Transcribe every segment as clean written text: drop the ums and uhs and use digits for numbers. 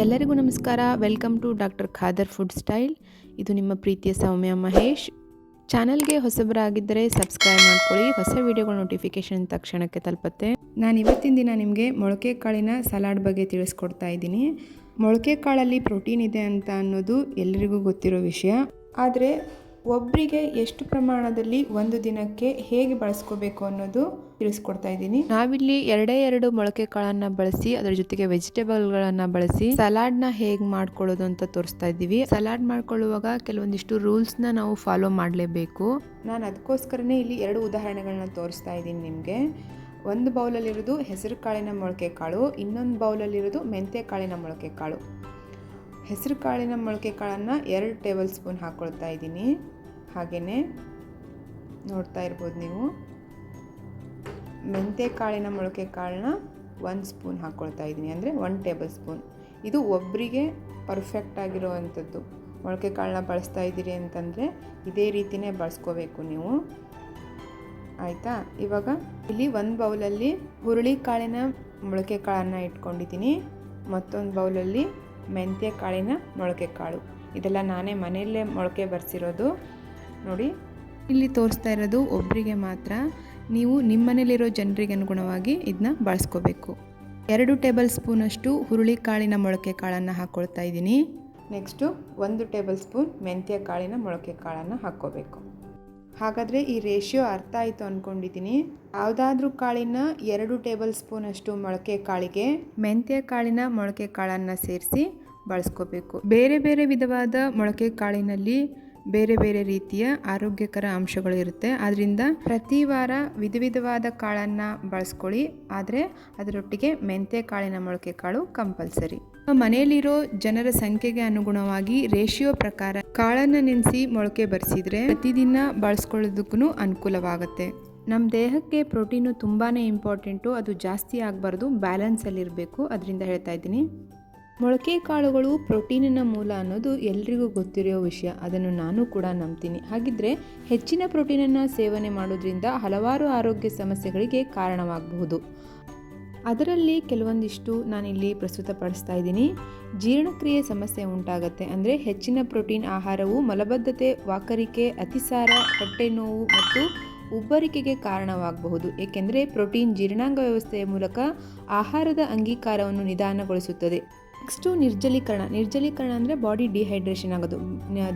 ಎಲ್ಲರಿಗೂ ನಮಸ್ಕಾರ. Welcome to doctor Khader food style. ಇದು ನಿಮ್ಮ ಪ್ರೀತಿಯ ಸೌಮ್ಯ ಮಹೇಶ್. ಚಾನಲ್ಗೆ ಹೊಸಬರಾಗಿದ್ದರೆ ಸಬ್ಸ್ಕ್ರೈಬ್ ಮಾಡ್ಕೊಳ್ಳಿ. ಹೊಸ ವಿಡಿಯೋಗಳ ನೋಟಿಫಿಕೇಶನ್ ತಕ್ಷಣಕ್ಕೆ ತಲುಪುತ್ತೆ. ನಾನು ಇವತ್ತಿನ ದಿನ ನಿಮಗೆ ಮೊಳಕೆ ಕಾಳಿನ ಸಲಾಡ್ ಬಗ್ಗೆ ತಿಳಿಸ್ಕೊಡ್ತಾ ಇದ್ದೀನಿ. ಮೊಳಕೆ ಕಾಳಲ್ಲಿ ಪ್ರೋಟೀನ್ ಇದೆ ಅಂತ ಅನ್ನೋದು ಎಲ್ಲರಿಗೂ ಗೊತ್ತಿರೋ ವಿಷಯ. ಆದರೆ ಒಬ್ಬರಿಗೆ ಎಷ್ಟು ಪ್ರಮಾಣದಲ್ಲಿ ಒಂದು ದಿನಕ್ಕೆ ಹೇಗೆ ಬಳಸ್ಕೋಬೇಕು ಅನ್ನೋದು ತಿಳಿಸ್ಕೊಡ್ತಾ ಇದ್ದೀನಿ. ನಾವಿಲ್ಲಿ ಎರಡು ಮೊಳಕೆ ಕಾಳನ್ನ ಬಳಸಿ ಅದರ ಜೊತೆಗೆ ವೆಜಿಟೇಬಲ್ಗಳನ್ನ ಬಳಸಿ ಸಲಾಡ್ನ ಹೇಗೆ ಮಾಡ್ಕೊಳ್ಳೋದು ಅಂತ ತೋರಿಸ್ತಾ ಇದ್ದೀವಿ. ಸಲಾಡ್ ಮಾಡ್ಕೊಳ್ಳುವಾಗ ಕೆಲವೊಂದಿಷ್ಟು ರೂಲ್ಸ್ನ ನಾವು ಫಾಲೋ ಮಾಡಲೇಬೇಕು. ನಾನು ಅದಕ್ಕೋಸ್ಕರನೇ ಇಲ್ಲಿ 2 ಉದಾಹರಣೆಗಳನ್ನ ತೋರಿಸ್ತಾ ಇದ್ದೀನಿ ನಿಮಗೆ. ಒಂದು ಬೌಲಲ್ಲಿರೋದು ಹೆಸರು ಕಾಳಿನ ಮೊಳಕೆ ಕಾಳು, ಇನ್ನೊಂದು ಬೌಲಲ್ಲಿರೋದು ಮೆಂತ್ಯ ಕಾಳಿನ ಮೊಳಕೆ ಕಾಳು. ಹೆಸರು ಕಾಳಿನ ಮೊಳಕೆ ಕಾಳನ್ನು 2 ಟೇಬಲ್ ಸ್ಪೂನ್ ಹಾಕ್ಕೊಳ್ತಾ ಇದ್ದೀನಿ. ಹಾಗೆಯೇ ನೋಡ್ತಾ ಇರ್ಬೋದು ನೀವು, ಮೆಂತ್ಯ ಕಾಳಿನ ಮೊಳಕೆ ಕಾಳನ್ನ 1 ಸ್ಪೂನ್ ಹಾಕ್ಕೊಳ್ತಾ ಇದ್ದೀನಿ, ಅಂದರೆ 1 ಟೇಬಲ್ ಸ್ಪೂನ್. ಇದು ಒಬ್ಬರಿಗೆ ಪರ್ಫೆಕ್ಟ್ ಆಗಿರೋವಂಥದ್ದು. ಮೊಳಕೆ ಕಾಳನ್ನ ಬಳಸ್ತಾ ಇದ್ದೀರಿ ಅಂತಂದರೆ ಇದೇ ರೀತಿಯೇ ಬಳಸ್ಕೋಬೇಕು ನೀವು, ಆಯಿತಾ. ಇವಾಗ ಇಲ್ಲಿ 1 ಬೌಲಲ್ಲಿ ಹುರುಳಿ ಕಾಳಿನ ಮೊಳಕೆ ಕಾಳನ್ನು ಇಟ್ಕೊಂಡಿದ್ದೀನಿ, ಮತ್ತೊಂದು ಬೌಲಲ್ಲಿ ಮೆಂತ್ಯ ಕಾಳಿನ ಮೊಳಕೆ ಕಾಳು. ಇದೆಲ್ಲ ನಾನೇ ಮನೆಯಲ್ಲೇ ಮೊಳಕೆ ಬರೆಸಿರೋದು. ನೋಡಿ, ಇಲ್ಲಿ ತೋರಿಸ್ತಾ ಇರೋದು ಒಬ್ಬರಿಗೆ ಮಾತ್ರ. ನೀವು ನಿಮ್ಮ ಮನೇಲಿರೋ ಜನರಿಗೆ ಅನುಗುಣವಾಗಿ ಇದನ್ನ ಬಳಸ್ಕೋಬೇಕು. 2 ಟೇಬಲ್ ಸ್ಪೂನಷ್ಟು ಹುರುಳಿ ಕಾಳಿನ ಮೊಳಕೆ ಕಾಳನ್ನು ಹಾಕ್ಕೊಳ್ತಾ ಇದ್ದೀನಿ. ನೆಕ್ಸ್ಟು 1 ಟೇಬಲ್ ಸ್ಪೂನ್ ಮೆಂತ್ಯ ಕಾಳಿನ ಮೊಳಕೆ ಕಾಳನ್ನು ಹಾಕ್ಕೋಬೇಕು. ಹಾಗಾದರೆ ಈ ರೇಷಿಯೋ ಅರ್ಥ ಆಯಿತು ಅಂದ್ಕೊಂಡಿದ್ದೀನಿ. ಯಾವುದಾದ್ರೂ ಕಾಳಿನ 2 ಟೇಬಲ್ ಸ್ಪೂನಷ್ಟು ಮೊಳಕೆ ಕಾಳಿಗೆ ಮೆಂತ್ಯ ಕಾಳಿನ ಮೊಳಕೆ ಕಾಳನ್ನು ಸೇರಿಸಿ ಬಳಸ್ಕೋಬೇಕು. ಬೇರೆ ಬೇರೆ ವಿಧವಾದ ಮೊಳಕೆ ಕಾಳಿನಲ್ಲಿ ಬೇರೆ ಬೇರೆ ರೀತಿಯ ಆರೋಗ್ಯಕರ ಅಂಶಗಳು ಇರುತ್ತೆ. ಆದ್ದರಿಂದ ಪ್ರತಿ ವಾರ ವಿಧವಾದ ಕಾಳನ್ನು ಬಳಸ್ಕೊಳ್ಳಿ. ಆದರೆ ಅದರೊಟ್ಟಿಗೆ ಮೆಂತ್ಯ ಕಾಳಿನ ಮೊಳಕೆ ಕಾಳು ಕಂಪಲ್ಸರಿ. ಮನೆಯಲ್ಲಿರೋ ಜನರ ಸಂಖ್ಯೆಗೆ ಅನುಗುಣವಾಗಿ ರೇಷಿಯೋ ಪ್ರಕಾರ ಕಾಳನ್ನು ನೆನೆಸಿ ಮೊಳಕೆ ಬರೆಸಿದ್ರೆ ಪ್ರತಿದಿನ ಬಳಸ್ಕೊಳ್ಳೋದಕ್ಕೂ ಅನುಕೂಲವಾಗುತ್ತೆ. ನಮ್ಮ ದೇಹಕ್ಕೆ ಪ್ರೋಟೀನು ತುಂಬಾ ಇಂಪಾರ್ಟೆಂಟು. ಅದು ಜಾಸ್ತಿ ಆಗಬಾರ್ದು, ಬ್ಯಾಲೆನ್ಸಲ್ಲಿರಬೇಕು. ಅದರಿಂದ ಹೇಳ್ತಾ ಇದ್ದೀನಿ. ಮೊಳಕೆ ಕಾಳುಗಳು ಪ್ರೋಟೀನಿನ ಮೂಲ ಅನ್ನೋದು ಎಲ್ರಿಗೂ ಗೊತ್ತಿರೋ ವಿಷಯ. ಅದನ್ನು ನಾನು ಕೂಡ ನಂಬ್ತೀನಿ. ಹಾಗಿದ್ರೆ ಹೆಚ್ಚಿನ ಪ್ರೋಟೀನನ್ನು ಸೇವನೆ ಮಾಡೋದ್ರಿಂದ ಹಲವಾರು ಆರೋಗ್ಯ ಸಮಸ್ಯೆಗಳಿಗೆ ಕಾರಣವಾಗಬಹುದು. ಅದರಲ್ಲಿ ಕೆಲವೊಂದಿಷ್ಟು ನಾನಿಲ್ಲಿ ಪ್ರಸ್ತುತಪಡಿಸ್ತಾ ಇದ್ದೀನಿ. ಜೀರ್ಣಕ್ರಿಯೆ ಸಮಸ್ಯೆ ಉಂಟಾಗುತ್ತೆ. ಅಂದರೆ ಹೆಚ್ಚಿನ ಪ್ರೋಟೀನ್ ಆಹಾರವು ಮಲಬದ್ಧತೆ, ವಾಕರಿಕೆ, ಅತಿಸಾರ, ಹೊಟ್ಟೆ ನೋವು ಮತ್ತು ಉಬ್ಬರಿಕೆಗೆ ಕಾರಣವಾಗಬಹುದು. ಏಕೆಂದರೆ ಪ್ರೋಟೀನ್ ಜೀರ್ಣಾಂಗ ವ್ಯವಸ್ಥೆಯ ಮೂಲಕ ಆಹಾರದ ಅಂಗೀಕಾರವನ್ನು ನಿಧಾನಗೊಳಿಸುತ್ತದೆ. ನೆಕ್ಸ್ಟು ನಿರ್ಜಲೀಕರಣ ಅಂದರೆ ಬಾಡಿ ಡಿಹೈಡ್ರೇಷನ್ ಆಗೋದು,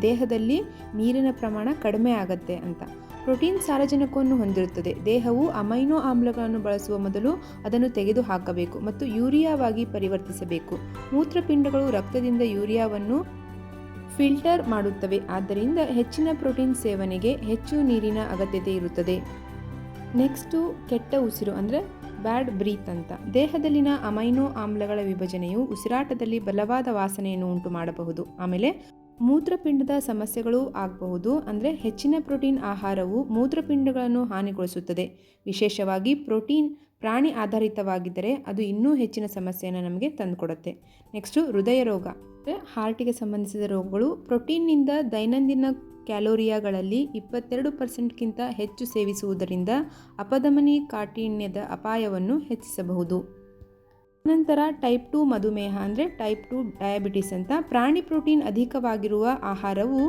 ದೇಹದಲ್ಲಿ ನೀರಿನ ಪ್ರಮಾಣ ಕಡಿಮೆ ಆಗುತ್ತೆ ಅಂತ. ಪ್ರೋಟೀನ್ ಸಾರಜನಕವನ್ನು ಹೊಂದಿರುತ್ತದೆ. ದೇಹವು ಅಮೈನೋ ಆಮ್ಲಗಳನ್ನು ಬಳಸುವ ಮೊದಲು ಅದನ್ನು ತೆಗೆದು ಹಾಕಬೇಕು ಮತ್ತು ಯೂರಿಯಾವಾಗಿ ಪರಿವರ್ತಿಸಬೇಕು. ಮೂತ್ರಪಿಂಡಗಳು ರಕ್ತದಿಂದ ಯೂರಿಯಾವನ್ನು ಫಿಲ್ಟರ್ ಮಾಡುತ್ತವೆ. ಆದ್ದರಿಂದ ಹೆಚ್ಚಿನ ಪ್ರೋಟೀನ್ ಸೇವನೆಗೆ ಹೆಚ್ಚು ನೀರಿನ ಅಗತ್ಯತೆ ಇರುತ್ತದೆ. ನೆಕ್ಸ್ಟು ಕೆಟ್ಟ ಉಸಿರು ಅಂದರೆ ಬ್ಯಾಡ್ ಬ್ರೀತ್ ಅಂತ. ದೇಹದಲ್ಲಿನ ಅಮೈನೋ ಆಮ್ಲಗಳ ವಿಭಜನೆಯು ಉಸಿರಾಟದಲ್ಲಿ ಬಲವಾದ ವಾಸನೆಯನ್ನು ಉಂಟು ಮಾಡಬಹುದು. ಆಮೇಲೆ ಮೂತ್ರಪಿಂಡದ ಸಮಸ್ಯೆಗಳು ಆಗಬಹುದು. ಅಂದರೆ ಹೆಚ್ಚಿನ ಪ್ರೋಟೀನ್ ಆಹಾರವು ಮೂತ್ರಪಿಂಡಗಳನ್ನು ಹಾನಿಗೊಳಿಸುತ್ತದೆ. ವಿಶೇಷವಾಗಿ ಪ್ರೋಟೀನ್ ಪ್ರಾಣಿ ಆಧಾರಿತವಾಗಿದ್ದರೆ ಅದು ಇನ್ನೂ ಹೆಚ್ಚಿನ ಸಮಸ್ಯೆಯನ್ನು ನಮಗೆ ತಂದುಕೊಡುತ್ತೆ. ನೆಕ್ಸ್ಟು ಹೃದಯ ರೋಗ ಅಂದರೆ ಹಾರ್ಟಿಗೆ ಸಂಬಂಧಿಸಿದ ರೋಗಗಳು. ಪ್ರೋಟೀನ್ನಿಂದ ದೈನಂದಿನ ಕ್ಯಾಲೋರಿಯಾಗಳಲ್ಲಿ 22% ಹೆಚ್ಚು ಸೇವಿಸುವುದರಿಂದ ಅಪಧಮನಿ ಕಾಠಿಣ್ಯದ ಅಪಾಯವನ್ನು ಹೆಚ್ಚಿಸಬಹುದು. ನಂತರ ಟೈಪ್ 2 ಮಧುಮೇಹ ಅಂದರೆ ಟೈಪ್ 2 ಡಯಾಬಿಟಿಸ್ ಅಂತ. ಪ್ರಾಣಿ ಪ್ರೋಟೀನ್ ಅಧಿಕವಾಗಿರುವ ಆಹಾರವು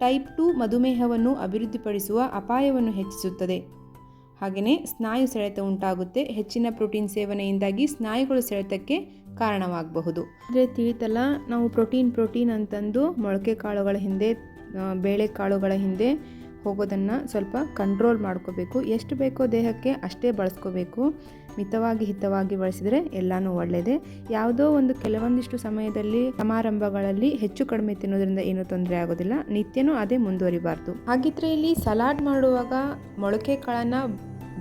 ಟೈಪ್ 2 ಮಧುಮೇಹವನ್ನು ಅಭಿವೃದ್ಧಿಪಡಿಸುವ ಅಪಾಯವನ್ನು ಹೆಚ್ಚಿಸುತ್ತದೆ. ಹಾಗೆಯೇ ಸ್ನಾಯು ಸೆಳೆತ ಉಂಟಾಗುತ್ತೆ. ಹೆಚ್ಚಿನ ಪ್ರೋಟೀನ್ ಸೇವನೆಯಿಂದಾಗಿ ಸ್ನಾಯುಗಳು ಸೆಳೆತಕ್ಕೆ ಕಾರಣವಾಗಬಹುದು. ಅಂದರೆ ತಿಳಿತಲ್ಲ, ನಾವು ಪ್ರೋಟೀನ್ ಅಂತಂದು ಮೊಳಕೆ ಕಾಳುಗಳ ಹಿಂದೆ, ಬೇಳೆಕಾಳುಗಳ ಹಿಂದೆ ಹೋಗೋದನ್ನು ಸ್ವಲ್ಪ ಕಂಟ್ರೋಲ್ ಮಾಡ್ಕೋಬೇಕು. ಎಷ್ಟು ಬೇಕೋ ದೇಹಕ್ಕೆ ಅಷ್ಟೇ ಬಳಸ್ಕೋಬೇಕು. ಮಿತವಾಗಿ ಹಿತವಾಗಿ ಬಳಸಿದರೆ ಎಲ್ಲನೂ ಒಳ್ಳೆಯದೇ. ಯಾವುದೋ ಕೆಲವೊಂದಿಷ್ಟು ಸಮಯದಲ್ಲಿ ಸಮಾರಂಭಗಳಲ್ಲಿ ಹೆಚ್ಚು ಕಡಿಮೆ ತಿನ್ನೋದ್ರಿಂದ ಏನೂ ತೊಂದರೆ ಆಗೋದಿಲ್ಲ. ನಿತ್ಯನೂ ಅದೇ ಮುಂದುವರಿಬಾರ್ದು. ಹಾಗಿದ್ರೆ ಇಲ್ಲಿ ಸಲಾಡ್ ಮಾಡುವಾಗ ಮೊಳಕೆ ಕಾಳನ್ನು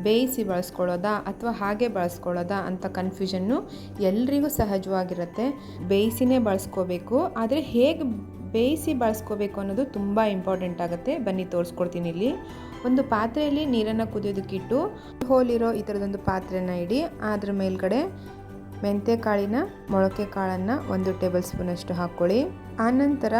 ಬೇಯಿಸಿ ಬಳಸ್ಕೊಳ್ಳೋದಾ ಅಥವಾ ಹಾಗೆ ಬಳಸ್ಕೊಳ್ಳೋದಾ ಅಂತ ಕನ್ಫ್ಯೂಷನ್ನು ಎಲ್ರಿಗೂ ಸಹಜವಾಗಿರುತ್ತೆ. ಬೇಯಿಸಿನೇ ಬಳಸ್ಕೋಬೇಕು. ಆದರೆ ಹೇಗೆ ಬೇಯಿಸಿ ಬಳಸ್ಕೋಬೇಕು ಅನ್ನೋದು ತುಂಬ ಇಂಪಾರ್ಟೆಂಟ್ ಆಗುತ್ತೆ. ಬನ್ನಿ ತೋರಿಸ್ಕೊಡ್ತೀನಿ. ಇಲ್ಲಿ ಒಂದು ಪಾತ್ರೆಯಲ್ಲಿ ನೀರನ್ನು ಕುದಿಯೋದಕ್ಕಿಟ್ಟು ಹೋಲಿರೋ ಈ ಥರದೊಂದು ಪಾತ್ರೆನ ಇಡಿ. ಅದ್ರ ಮೇಲ್ಗಡೆ ಮೆಂತ್ಯ ಕಾಳಿನ ಮೊಳಕೆ ಕಾಳನ್ನು 1 ಟೇಬಲ್ ಸ್ಪೂನಷ್ಟು ಹಾಕ್ಕೊಳ್ಳಿ. ಆನಂತರ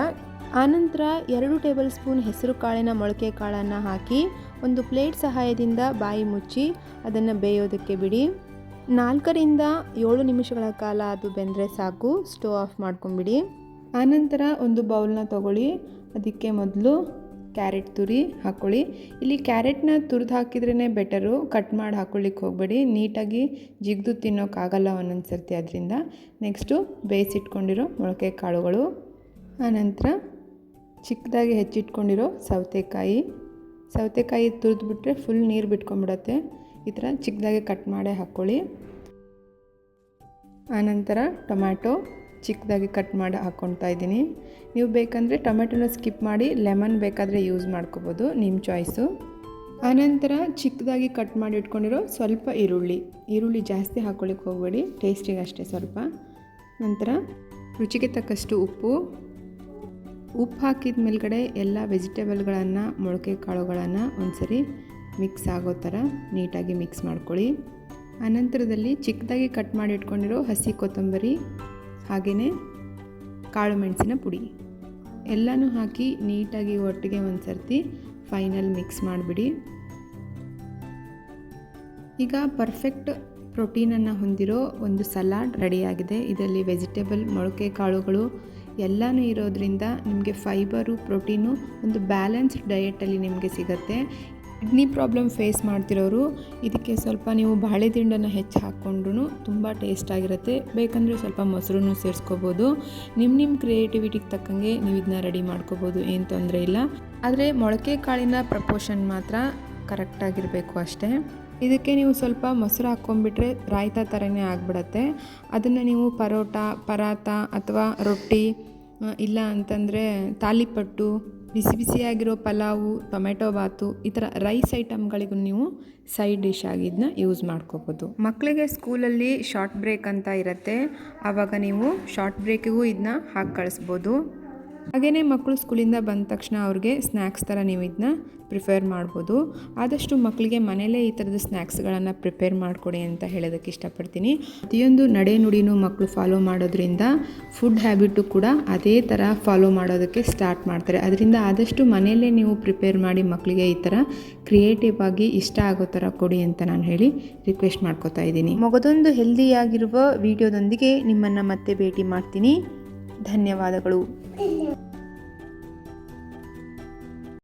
2 ಟೇಬಲ್ ಸ್ಪೂನ್ ಹೆಸರು ಕಾಳಿನ ಮೊಳಕೆ ಕಾಳನ್ನು ಹಾಕಿ ಒಂದು ಪ್ಲೇಟ್ ಸಹಾಯದಿಂದ ಬಾಯಿ ಮುಚ್ಚಿ ಅದನ್ನು ಬೇಯೋದಕ್ಕೆ ಬಿಡಿ. 4ರಿಂದ 7 ನಿಮಿಷಗಳ ಕಾಲ ಅದು ಬೆಂದರೆ ಸಾಕು. ಸ್ಟವ್ ಆಫ್ ಮಾಡ್ಕೊಂಬಿಡಿ. ಆನಂತರ ಒಂದು ಬೌಲ್ನ ತೊಗೊಳ್ಳಿ. ಅದಕ್ಕೆ ಮೊದಲು ಕ್ಯಾರೆಟ್ ತುರಿ ಹಾಕ್ಕೊಳ್ಳಿ. ಇಲ್ಲಿ ಕ್ಯಾರೆಟ್ನ ತುರಿದು ಹಾಕಿದ್ರೇ ಬೆಟರು, ಕಟ್ ಮಾಡಿ ಹಾಕ್ಕೊಳ್ಳಿಕ್ಕೆ ಹೋಗಬೇಡಿ. ನೀಟಾಗಿ ಜಿಗ್ದು ತಿನ್ನೋಕ್ಕಾಗಲ್ಲ ಒಂದೊಂದು ಸರ್ತಿ ಅದರಿಂದ. ನೆಕ್ಸ್ಟು ಬೇಯಿಸಿಟ್ಕೊಂಡಿರೋ ಮೊಳಕೆ ಕಾಳುಗಳು, ಆನಂತರ ಚಿಕ್ಕದಾಗಿ ಹೆಚ್ಚಿಟ್ಕೊಂಡಿರೋ ಸೌತೆಕಾಯಿ ತುರಿದ್ಬಿಟ್ರೆ ಫುಲ್ ನೀರು ಬಿಟ್ಕೊಂಡ್ಬಿಡತ್ತೆ. ಈ ಥರ ಚಿಕ್ಕದಾಗಿ ಕಟ್ ಮಾಡೇ ಹಾಕ್ಕೊಳ್ಳಿ. ಆನಂತರ ಟೊಮ್ಯಾಟೊ ಚಿಕ್ಕದಾಗಿ ಕಟ್ ಮಾಡಿ ಹಾಕ್ಕೊಳ್ತಾ ಇದ್ದೀನಿ. ನೀವು ಬೇಕಂದರೆ ಟೊಮೆಟೊನ ಸ್ಕಿಪ್ ಮಾಡಿ ಲೆಮನ್ ಬೇಕಾದರೆ ಯೂಸ್ ಮಾಡ್ಕೋಬೋದು, ನಿಮ್ಮ ಚಾಯ್ಸು. ಆನಂತರ ಚಿಕ್ಕದಾಗಿ ಕಟ್ ಮಾಡಿ ಇಟ್ಕೊಂಡಿರೋ ಸ್ವಲ್ಪ ಈರುಳ್ಳಿ ಜಾಸ್ತಿ ಹಾಕ್ಕೊಳ್ಳಿಕ್ಕೆ ಹೋಗಬೇಡಿ, ಟೇಸ್ಟಿಗೆ ಅಷ್ಟೇ ಸ್ವಲ್ಪ. ನಂತರ ರುಚಿಗೆ ತಕ್ಕಷ್ಟು ಉಪ್ಪು ಹಾಕಿದ ಮೇಲ್ಗಡೆ ಎಲ್ಲ ವೆಜಿಟೇಬಲ್ಗಳನ್ನು, ಮೊಳಕೆ ಕಾಳುಗಳನ್ನು ಒಂದ್ಸರಿ ಮಿಕ್ಸ್ ಆಗೋ ಥರ ನೀಟಾಗಿ ಮಿಕ್ಸ್ ಮಾಡ್ಕೊಳ್ಳಿ. ಆನಂತರದಲ್ಲಿ ಚಿಕ್ಕದಾಗಿ ಕಟ್ ಮಾಡಿ ಇಟ್ಕೊಂಡಿರೋ ಹಸಿ ಕೊತ್ತಂಬರಿ, ಹಾಗೆಯೇ ಕಾಳು ಮೆಣಸಿನ ಪುಡಿ ಎಲ್ಲನೂ ಹಾಕಿ ನೀಟಾಗಿ ಒಟ್ಟಿಗೆ ಒಂದು ಸರ್ತಿ ಫೈನಲ್ ಮಿಕ್ಸ್ ಮಾಡಿಬಿಡಿ. ಈಗ ಪರ್ಫೆಕ್ಟ್ ಪ್ರೋಟೀನನ್ನು ಹೊಂದಿರೋ ಒಂದು ಸಲಾಡ್ ರೆಡಿಯಾಗಿದೆ. ಇದರಲ್ಲಿ ವೆಜಿಟೇಬಲ್, ಮೊಳಕೆ ಕಾಳುಗಳು ಎಲ್ಲನೂ ಇರೋದ್ರಿಂದ ನಿಮಗೆ ಫೈಬರು, ಪ್ರೋಟೀನು, ಒಂದು ಬ್ಯಾಲೆನ್ಸ್ಡ್ ಡಯೆಟಲ್ಲಿ ನಿಮಗೆ ಸಿಗುತ್ತೆ. ಕಿಡ್ನಿ ಪ್ರಾಬ್ಲಮ್ ಫೇಸ್ ಮಾಡ್ತಿರೋರು ಇದಕ್ಕೆ ಸ್ವಲ್ಪ ನೀವು ಬಾಳೆ ದಿಂಡನ್ನು ಹೆಚ್ಚು ಹಾಕ್ಕೊಂಡ್ರೂ ತುಂಬ ಟೇಸ್ಟಾಗಿರುತ್ತೆ. ಬೇಕಂದರೆ ಸ್ವಲ್ಪ ಮೊಸರನ್ನು ಸೇರಿಸ್ಕೋಬೋದು. ನಿಮ್ಮ ಕ್ರಿಯೇಟಿವಿಟಿಗೆ ತಕ್ಕಂಗೆ ನೀವು ಇದನ್ನ ರೆಡಿ ಮಾಡ್ಕೋಬೋದು, ಏನು ತೊಂದರೆ ಇಲ್ಲ. ಆದರೆ ಮೊಳಕೆ ಕಾಳಿನ ಪ್ರಪೋರ್ಷನ್ ಮಾತ್ರ ಕರೆಕ್ಟಾಗಿರಬೇಕು ಅಷ್ಟೇ. ಇದಕ್ಕೆ ನೀವು ಸ್ವಲ್ಪ ಮೊಸರು ಹಾಕ್ಕೊಂಡ್ಬಿಟ್ರೆ ರಾಯ್ತ ಥರನೇ ಆಗಿಬಿಡತ್ತೆ. ಅದನ್ನು ನೀವು ಪರಾತ ಅಥವಾ ರೊಟ್ಟಿ, ಇಲ್ಲ ಅಂತಂದರೆ ತಾಲಿಪಟ್ಟು, ಬಿಸಿಯಾಗಿರೋ ಪಲಾವು, ಟೊಮೆಟೊ ಬಾತು, ಈ ಥರ ರೈಸ್ ಐಟಮ್ಗಳಿಗೂ ನೀವು ಸೈಡ್ ಡಿಶ್ ಆಗಿ ಇದನ್ನ ಯೂಸ್ ಮಾಡ್ಕೋಬೋದು. ಮಕ್ಕಳಿಗೆ ಸ್ಕೂಲಲ್ಲಿ ಶಾರ್ಟ್ ಬ್ರೇಕ್ ಅಂತ ಇರುತ್ತೆ, ಆವಾಗ ನೀವು ಶಾರ್ಟ್ ಬ್ರೇಕಿಗೂ ಇದನ್ನ ಹಾಕಿ ಕಳಿಸ್ಬೋದು. ಹಾಗೆಯೇ ಮಕ್ಕಳು ಸ್ಕೂಲಿಂದ ಬಂದ ತಕ್ಷಣ ಅವ್ರಿಗೆ ಸ್ನ್ಯಾಕ್ಸ್ ಥರ ನೀವು ಇದನ್ನ ಪ್ರಿಪೇರ್ ಮಾಡ್ಬೋದು. ಆದಷ್ಟು ಮಕ್ಕಳಿಗೆ ಮನೇಲೇ ಈ ಥರದ ಸ್ನ್ಯಾಕ್ಸ್ಗಳನ್ನು ಪ್ರಿಪೇರ್ ಮಾಡಿಕೊಡಿ ಅಂತ ಹೇಳೋದಕ್ಕೆ ಇಷ್ಟಪಡ್ತೀನಿ. ಪ್ರತಿಯೊಂದು ನಡೆ ನುಡಿನೂ ಮಕ್ಕಳು ಫಾಲೋ ಮಾಡೋದ್ರಿಂದ ಫುಡ್ ಹ್ಯಾಬಿಟು ಕೂಡ ಅದೇ ಥರ ಫಾಲೋ ಮಾಡೋದಕ್ಕೆ ಸ್ಟಾರ್ಟ್ ಮಾಡ್ತಾರೆ. ಅದರಿಂದ ಆದಷ್ಟು ಮನೆಯಲ್ಲೇ ನೀವು ಪ್ರಿಪೇರ್ ಮಾಡಿ ಮಕ್ಕಳಿಗೆ ಈ ಥರ ಕ್ರಿಯೇಟಿವ್ ಆಗಿ ಇಷ್ಟ ಆಗೋ ಥರ ಕೊಡಿ ಅಂತ ನಾನು ಹೇಳಿ ರಿಕ್ವೆಸ್ಟ್ ಮಾಡ್ಕೋತಾ ಇದ್ದೀನಿ. ಮಗದೊಂದು ಹೆಲ್ದಿಯಾಗಿರುವ ವಿಡಿಯೋದೊಂದಿಗೆ ನಿಮ್ಮನ್ನು ಮತ್ತೆ ಭೇಟಿ ಮಾಡ್ತೀನಿ. ಧನ್ಯವಾದಗಳು.